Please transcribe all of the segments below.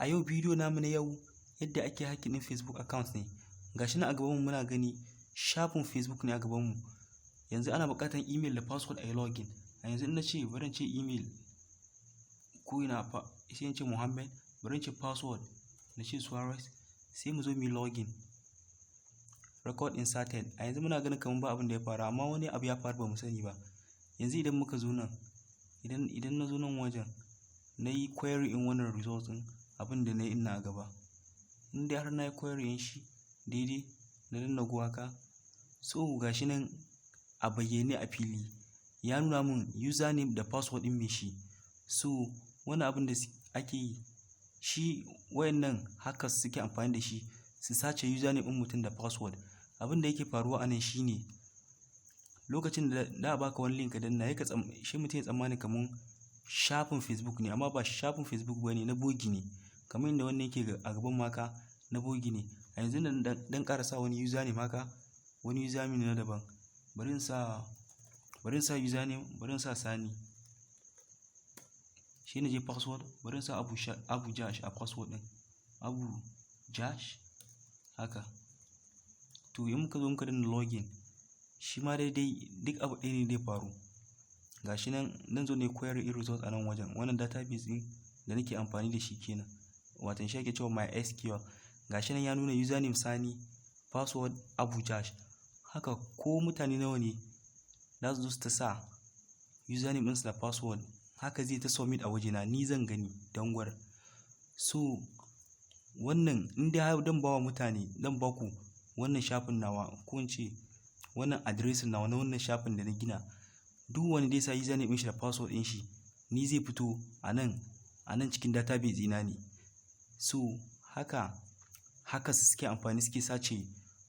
A yau bidiyo namu na yau yadda ake hacking din Facebook account ne. Gashi nan a gaban mu muna gani shafin Facebook ne a gaban mu. Yanzu ana buƙatar email da password a yi login. A yanzu in na ce bari in ce email ko ina fa sai in ce Muhammad, bari in ce password na ce Suarez, sai mu zo mu yi login. Record inserted. A yanzu muna ganin kamar ba abin da ya faru, amma wani abu ya faru ba mu sani ba. Yanzu idan muka zo nan, idan na zo nan wajen na yi query in wannan result din abin da na yi ina a gaba, in dai har na yi query in shi daidai na danna go haka, so gashi nan a bayyane a fili ya nuna min username da password din mai shi. So wani abin da ake yi shi wayannan hackers suke amfani da shi su sace username din mutum da password. Abin da yake faruwa anan shine lokacin da za a baka wani link dan na yake shi mutum ya tsammani kamar shafin Facebook ne, amma ba shafin Facebook bane, na bogi ne. Kamar inda wannan yake a gaban maka na bogi ne. A yanzu nan dan ƙara sa wani username haka, wani username ne na daban. Bari in sa username, bari in sa Sani. Shi ne je password, bari in sa Abu Jash a password din. Abu Jash haka. To in muka zo muka danna login, shi ma daidai duk abu ɗaya ne zai faru. Gashi nan zo ne query in result a nan wajen. Wannan database din da nake amfani da shi kenan. Watan shi ake cewa MySQL. Gashi nan ya nuna username Sani, password Abu Jash. Haka ko mutane nawa ne za su zo su ta sa username ɗinsu da password, haka zai ta submit a wajena, ni zan gani don gwar. So wannan in dai har dan bawa mutane, dan baku wannan shafin nawa, ko in ce wannan adireshin nawa na wannan shafin da na gina, duk wanda dai sa username din shi da password din shi, ni zai fito a nan cikin database ina ne. So haka suke amfani, suke sace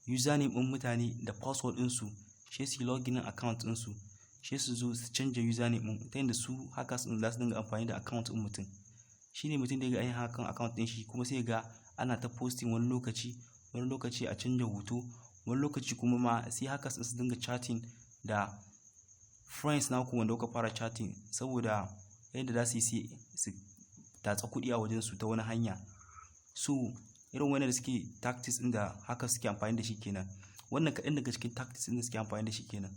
username din mutane da password din su, sai su login account din su, sai su zo su canja username din ta yanda su haka sun za su dinga amfani da account din mutum. Shine mutum da ya ga ainihin hakan account din shi, kuma sai ga ana ta posting wani lokaci a canja hoto, wani lokaci kuma ma sai haka su dinga chatting da friends naku wanda kuka fara chatting, saboda yadda za su yi su tatsa kuɗi a wajen su ta wani hanya. So irin wannan da suke tactics ɗin da haka suke amfani da shi kenan. Wannan kaɗan daga cikin tactics ɗin da suke amfani da shi kenan.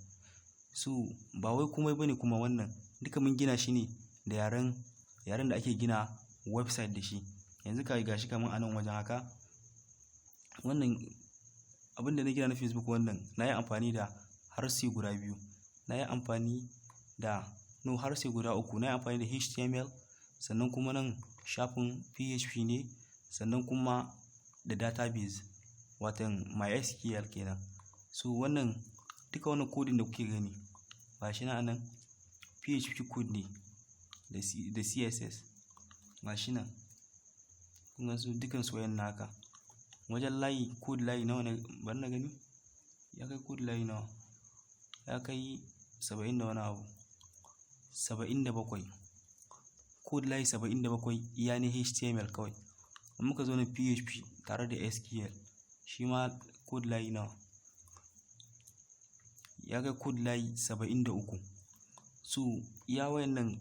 So ba wai komai bane kuma wannan duka mun gina shi ne da yaren da ake gina website da shi. Yanzu gashi kamar a nan wajen haka, wannan abin da na gina na Facebook, wannan na yi amfani da harshe guda biyu, na yi amfani da harshe guda uku. Na yi amfani da HTML, sannan kuma nan shafin PHP ne, sannan kuma da database watan MySQL kenan. So wannan duka wannan coding da kuke gani gashi nan PHP code ne da CSS. Gashi nan kun ga su dukan su wayannan haka. Wajen layi code layi nawa ne, bari na gani ya kai code layi nawa, ya kai 70 da wani abu, 77 code layi 77 iya ne HTML kawai. Amma muka zo na PHP tare da SQL, shi ma code layi nawa, ya kai code layi 73. So iya wayannan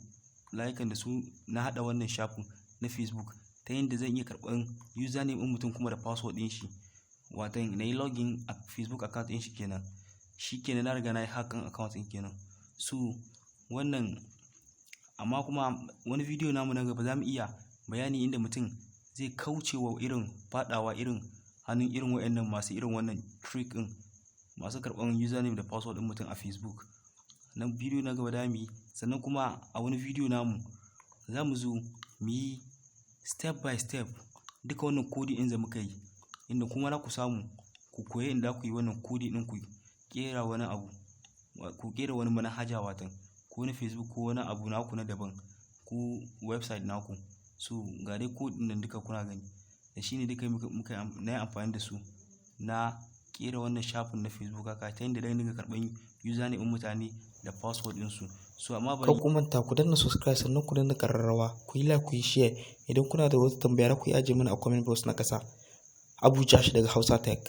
layukan da su na hada wannan shafin na Facebook ta yadda zan iya karɓar username ɗin mutum kuma da password ɗin shi, watan na yi login a Facebook account ɗin shi kenan. Shi kenan na riga na yi hakan account ɗin kenan. So wannan, amma kuma wani video namu na gaba za mu iya bayani inda mutum zai kauce wa irin faɗawa irin hannun irin wayannan masu irin wannan trick ɗin, masu karɓar username da password ɗin mutum a Facebook. Nan video na gaba da mu yi, sannan kuma a wani video namu za mu zo mu yi step by step duka wannan coding ɗin da muka yi, inda kuma za ku samu ku koyi inda ku yi wannan coding ɗin, ku kera wani abu, ku kera wani manhaja watan ko na Facebook ko wani abu naku na daban ko website naku. So ga dai code ɗin nan duka kuna gani, da shi ne duka na yi amfani da su na kera wannan shafin na Facebook haka, ta yadda zan dinga karɓar username ɗin mutane da password ɗinsu. So amma kar ku manta ku danna subscribe, sannan ku danna ƙararrawa, ku yi like, ku yi share. Idan kuna da wata tambaya ku yi ajiye mana a comment box na ƙasa. Abu Jash daga Hausatek.